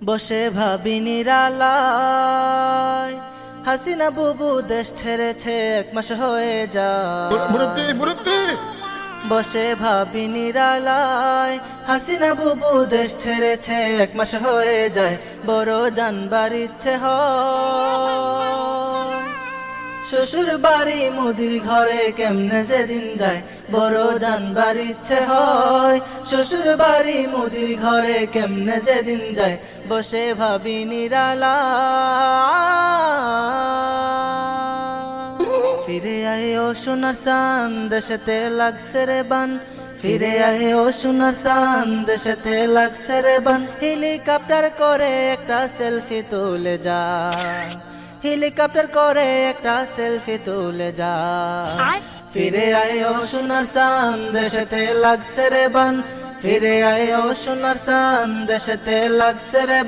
বসে ভাবি নিরালায়, হাসিনা বুবু দেশ ছেড়েছে 1 মাস হয়ে মুরব্বি যায়। মুরব্বি বসে ভাবি নিরালায়, হাসিনা বুবু দেশ ছেড়েছে 1 মাস হয়ে যায়। বড় জানবার ইচ্ছে হয়, শ্বশুর বাড়ি মুদির ঘরে কেমনে যেদিন যায়। বড় জানবার ইচ্ছে হয়, শ্বশুর বাড়ি মুদির ঘরে কেমনে যেদিন যায়। বসে ভাবি নিরালায়, ফিরে আয় ও সোনার চাঁদ, দেশেতে লাগছে রে বান। ফিরে আয় ও সোনার চাঁদ, দেশেতে লাগছে রে বান। হেলিকপ্টার করে একটা সেলফি তুলে যা, হেলিকপ্টার করে একটা সেলফি তুলে যা। ফিরে আয় ও সোনার চাঁদ, দেশেতে লাগছে রে বান। ফিরে আয় ও সোনার চাঁদ, দেশেতে লাগছে রে